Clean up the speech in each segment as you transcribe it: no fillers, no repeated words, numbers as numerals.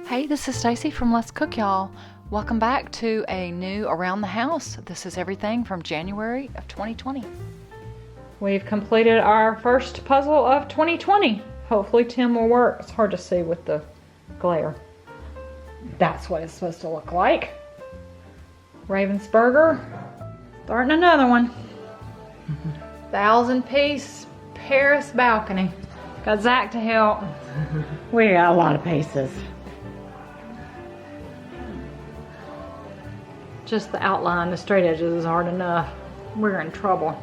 Hey, this is Stacy from Let's Cook, y'all. Welcome back to a new Around the House. This is everything from January of 2020. We've completed our first puzzle of 2020. Hopefully Tim will work. It's hard to see with the glare. That's what it's supposed to look like. Ravensburger. Starting another one. 1,000-piece Paris balcony. Got Zach to help. We got a lot of pieces. Just the outline, the straight edges is hard enough. We're in trouble.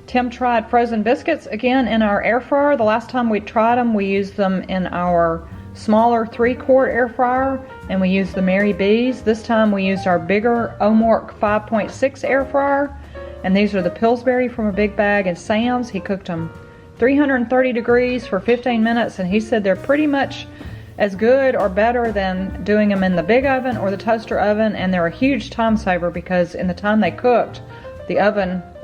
Tim tried frozen biscuits again in our air fryer. The last time we tried them, we used them in our smaller 3-quart air fryer, and we used the Mary B's. This time we used our bigger Omork 5.6 air fryer, and these are the Pillsbury from a big bag in Sam's. He cooked them 330 degrees for 15 minutes, and he said they're pretty much as good or better than doing them in the big oven or the toaster oven, and they're a huge time saver because in the time they cooked, the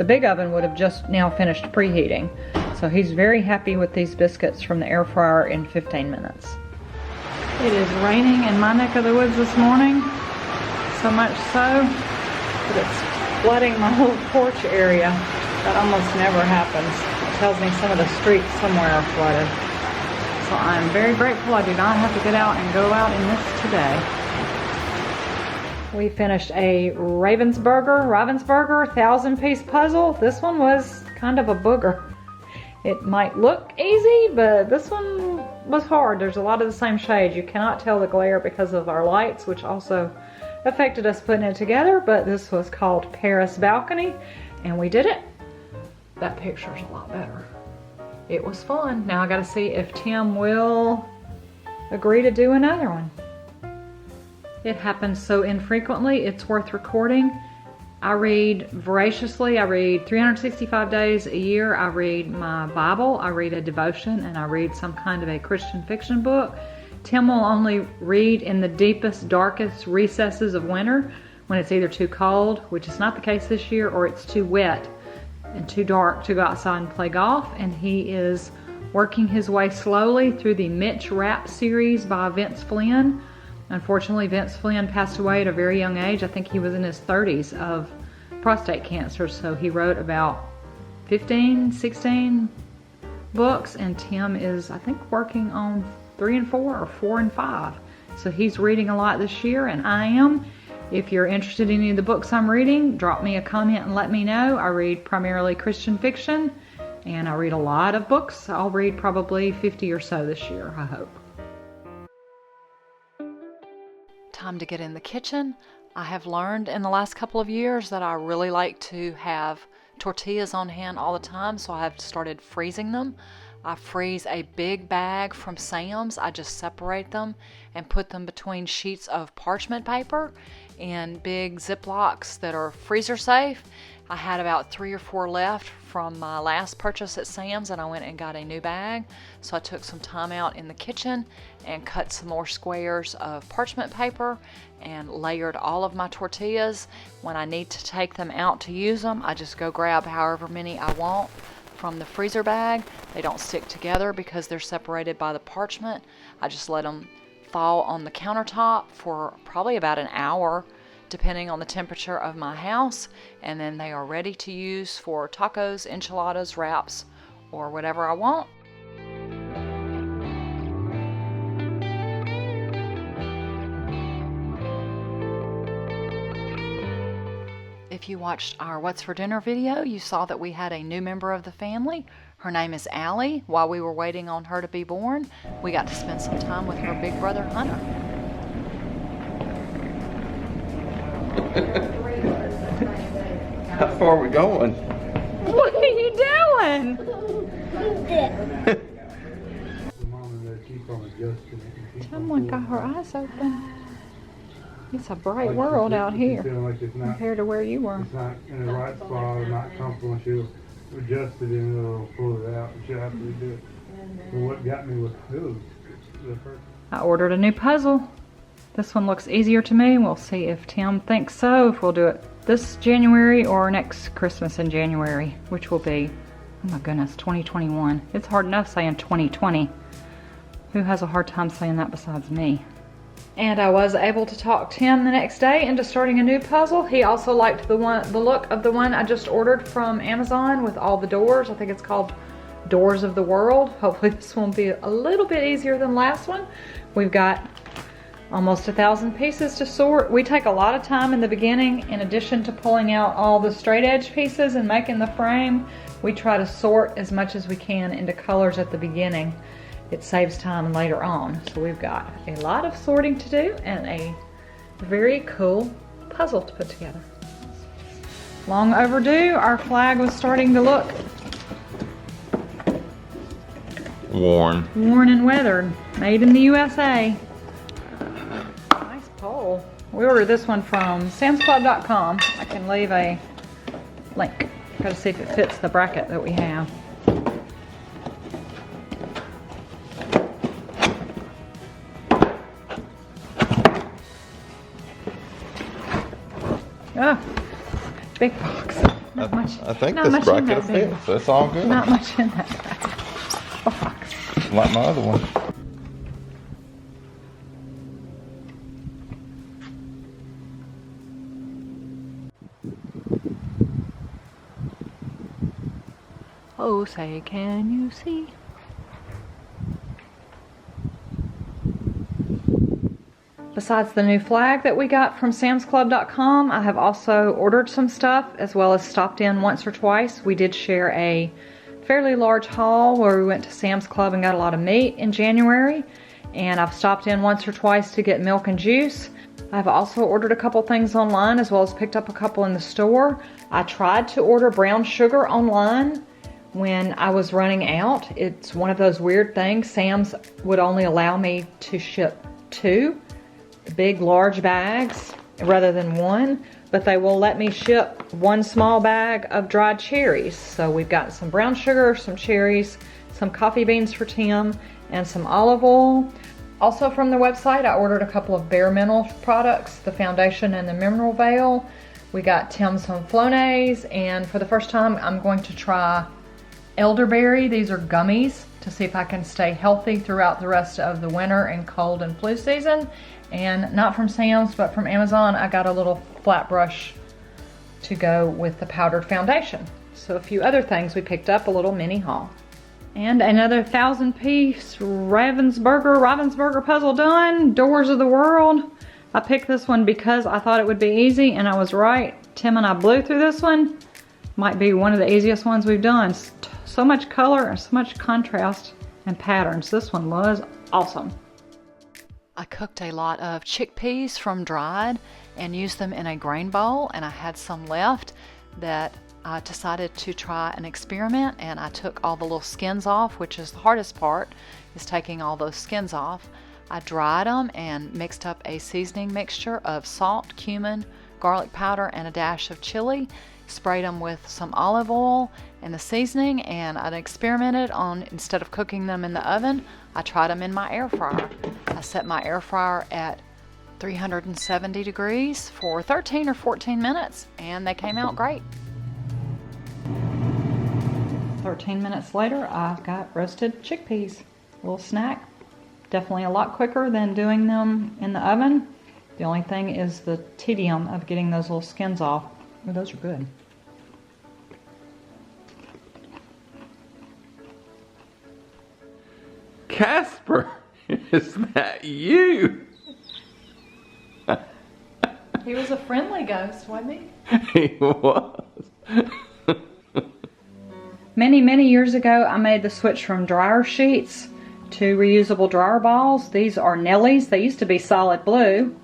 big oven would have just now finished preheating. So he's very happy with these biscuits from the air fryer in 15 minutes. It is raining in my neck of the woods this morning, so much so that it's flooding my whole porch area. That almost never happens. It tells me some of the streets somewhere are flooded. So I'm very grateful I do not have to get out and go out in this today. We finished a Ravensburger 1,000-piece puzzle. This one was kind of a booger. It might look easy, but this one was hard. There's a lot of the same shades. You cannot tell the glare because of our lights, which also affected us putting it together, but this was called Paris Balcony, and we did it. That picture's a lot better. It was fun. Now I gotta see if Tim will agree to do another one. It happens so infrequently, it's worth recording. I read voraciously. I read 365 days a year. I read my Bible, I read a devotion, and I read some kind of a Christian fiction book. Tim will only read in the deepest, darkest recesses of winter when it's either too cold, which is not the case this year, or it's too wet and too dark to go outside and play golf. And he is working his way slowly through the Mitch Rapp series by Vince Flynn. Unfortunately, Vince Flynn passed away at a very young age. I think he was in his 30s of prostate cancer. So he wrote about 15, 16 books, and Tim is, I think, working on 3 and 4 or 4 and 5. So he's reading a lot this year, and I am. If you're interested in any of the books I'm reading, drop me a comment and let me know. I read primarily Christian fiction, and I read a lot of books. I'll read probably 50 or so this year, I hope. Time to get in the kitchen. I have learned in the last couple of years that I really like to have tortillas on hand all the time, so I have started freezing them. I freeze a big bag from Sam's. I just separate them and put them between sheets of parchment paper in big Ziplocs that are freezer safe. I had about 3 or 4 left from my last purchase at Sam's, and I went and got a new bag. So I took some time out in the kitchen and cut some more squares of parchment paper and layered all of my tortillas. When I need to take them out to use them, I just go grab however many I want from the freezer bag. They don't stick together because they're separated by the parchment. I just let them thaw on the countertop for probably about an hour, depending on the temperature of my house, and then they are ready to use for tacos, enchiladas, wraps, or whatever I want. If you watched our What's for Dinner video, you saw that we had a new member of the family. Her name is Allie. While we were waiting on her to be born, we got to spend some time with her big brother, Hunter. How far are we going? What are you doing? Someone got her eyes open. It's a bright world out here compared to where you were. It's not in the right spot or not comfortable, and she'll adjust it and it'll pull it out, and she'll have to do it. But what got me was, I ordered a new puzzle. This one looks easier to me. We'll see if Tim thinks so, if we'll do it this January or next Christmas in January, which will be, oh my goodness, 2021. It's hard enough saying 2020. Who has a hard time saying that besides me? And I was able to talk Tim the next day into starting a new puzzle. He also liked the look of the one I just ordered from Amazon with all the doors. I think it's called Doors of the World. Hopefully this one will be a little bit easier than last one. We've got almost 1,000 pieces to sort. We take a lot of time in the beginning. In addition to pulling out all the straight edge pieces and making the frame, we try to sort as much as we can into colors at the beginning. It saves time later on. So we've got a lot of sorting to do and a very cool puzzle to put together. Long overdue. Our flag was starting to look worn and weathered. Made in the USA. Nice pole. We ordered this one from samsclub.com. I can leave a link. Gotta see if it fits the bracket that we have. Oh, big box. Not much. I think not this much in bracket that big fits. That's all good. Not much in that box. Like my other one. Oh, say, can you see? Besides the new flag that we got from samsclub.com, I have also ordered some stuff as well as stopped in once or twice. We did share a fairly large haul where we went to Sam's Club and got a lot of meat in January, and I've stopped in once or twice to get milk and juice. I've also ordered a couple things online as well as picked up a couple in the store. I tried to order brown sugar online when I was running out. It's one of those weird things. Sam's would only allow me to ship 2 big large bags rather than 1, but they will let me ship 1 small bag of dried cherries. So we've got some brown sugar, some cherries, some coffee beans for Tim, and some olive oil. Also from the website, I ordered a couple of Bare Mineral products, the foundation and the mineral veil. We got Tim some Flonase, and for the first time I'm going to try elderberry. These are gummies to see if I can stay healthy throughout the rest of the winter and cold and flu season. And not from Sam's, but from Amazon, I got a little flat brush to go with the powdered foundation. So a few other things we picked up, a little mini haul. And another 1,000-piece Ravensburger puzzle done, Doors of the World. I picked this one because I thought it would be easy, and I was right. Tim and I blew through this one. Might be one of the easiest ones we've done. So much color and so much contrast and patterns. This one was awesome. I cooked a lot of chickpeas from dried and used them in a grain bowl, and I had some left that I decided to try an experiment, and I took all the little skins off, which is the hardest part, is taking all those skins off. I dried them and mixed up a seasoning mixture of salt, cumin, garlic powder, and a dash of chili. Sprayed them with some olive oil and the seasoning, and I experimented on, instead of cooking them in the oven, I tried them in my air fryer. I set my air fryer at 370 degrees for 13 or 14 minutes, and they came out great. 13 minutes later, I've got roasted chickpeas. A little snack. Definitely a lot quicker than doing them in the oven. The only thing is the tedium of getting those little skins off. Oh, those are good. Casper, is that you? He was a friendly ghost, wasn't he? He was. Many years ago, I made the switch from dryer sheets to reusable dryer balls. These are Nellie's. They used to be solid blue,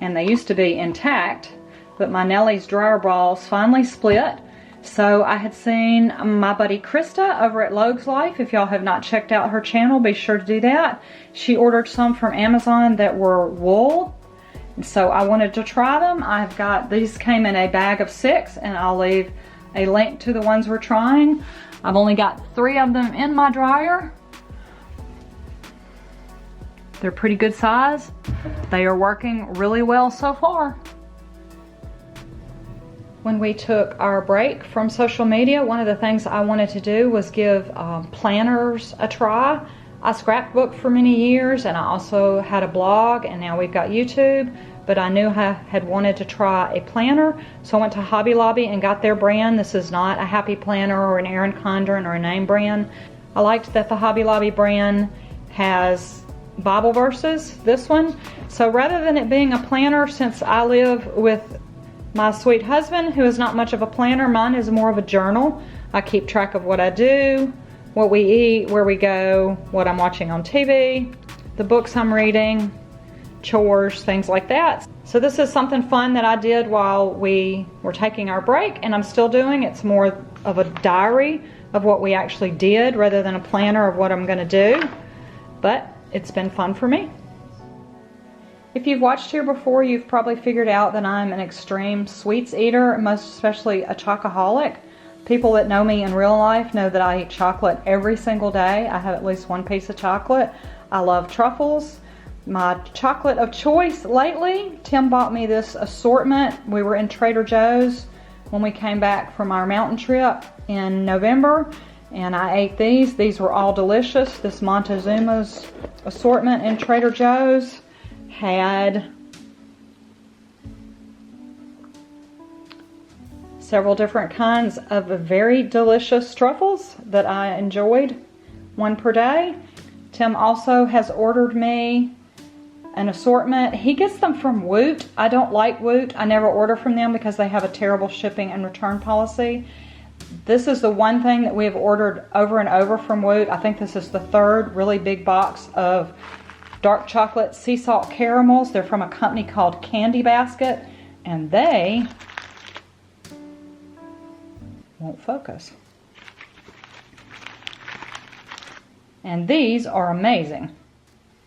and they used to be intact, but my Nellie's dryer balls finally split. So I had seen my buddy Krista over at Logue's Life. If y'all have not checked out her channel, be sure to do that. She ordered some from Amazon that were wool, so I wanted to try them. I've got, these came in a bag of 6, and I'll leave a link to the ones we're trying. I've only got 3 of them in my dryer. They're pretty good size. They are working really well so far. When we took our break from social media, one of the things I wanted to do was give planners a try. I scrapbooked for many years, and I also had a blog, and now we've got YouTube, but I knew I had wanted to try a planner, so I went to Hobby Lobby and got their brand. This is not a Happy Planner or an Erin Condren or a name brand. I liked that the Hobby Lobby brand has Bible verses, this one. So rather than it being a planner, since I live with my sweet husband, who is not much of a planner, mine is more of a journal. I keep track of what I do, what we eat, where we go, what I'm watching on TV, the books I'm reading, chores, things like that. So this is something fun that I did while we were taking our break, and I'm still doing. It's more of a diary of what we actually did rather than a planner of what I'm going to do, but it's been fun for me. If you've watched here before, you've probably figured out that I'm an extreme sweets eater, most especially a chocoholic. People that know me in real life know that I eat chocolate every single day. I have at least one piece of chocolate. I love truffles. My chocolate of choice lately, Tim bought me this assortment. We were in Trader Joe's when we came back from our mountain trip in November, and I ate these. These were all delicious. This Montezuma's assortment in Trader Joe's had several different kinds of very delicious truffles that I enjoyed, one per day. Tim also has ordered me an assortment. He gets them from Woot. I don't like Woot. I never order from them because they have a terrible shipping and return policy. This is the one thing that we have ordered over and over from Woot. I think this is the third really big box of dark chocolate sea salt caramels. They're from a company called Candy Basket, and they won't focus. And these are amazing.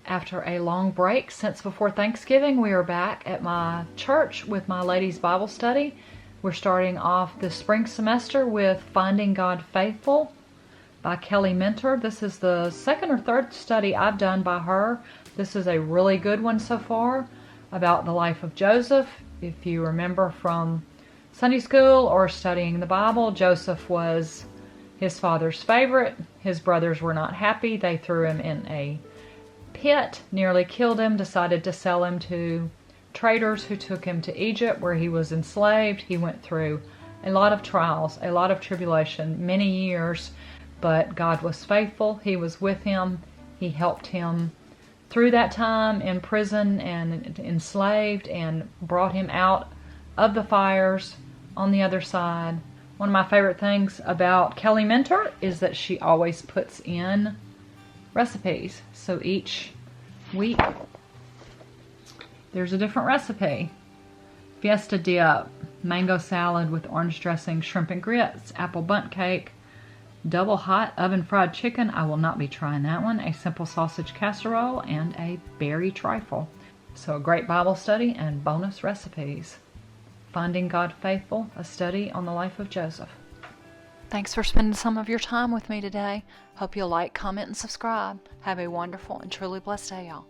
After a long break since before Thanksgiving, we are back at my church with my ladies' Bible study. We're starting off the spring semester with Finding God Faithful by Kelly Mentor. This is the second or third study I've done by her. This is a really good one so far about the life of Joseph. If you remember from Sunday school or studying the Bible, Joseph was his father's favorite. His brothers were not happy. They threw him in a pit, nearly killed him, decided to sell him to traders who took him to Egypt, where he was enslaved. He went through a lot of trials, a lot of tribulation, many years, but God was faithful. He was with him. He helped him through that time in prison and enslaved, and brought him out of the fires on the other side. One of my favorite things about Kelly Mentor is that she always puts in recipes. So each week there's a different recipe. Fiesta dip, mango salad with orange dressing, shrimp and grits, apple bundt cake, double hot oven fried chicken. I will not be trying that one. A simple sausage casserole, and a berry trifle. So a great Bible study and bonus recipes. Finding God Faithful, a study on the life of Joseph. Thanks for spending some of your time with me today. Hope you'll like, comment, and subscribe. Have a wonderful and truly blessed day, y'all.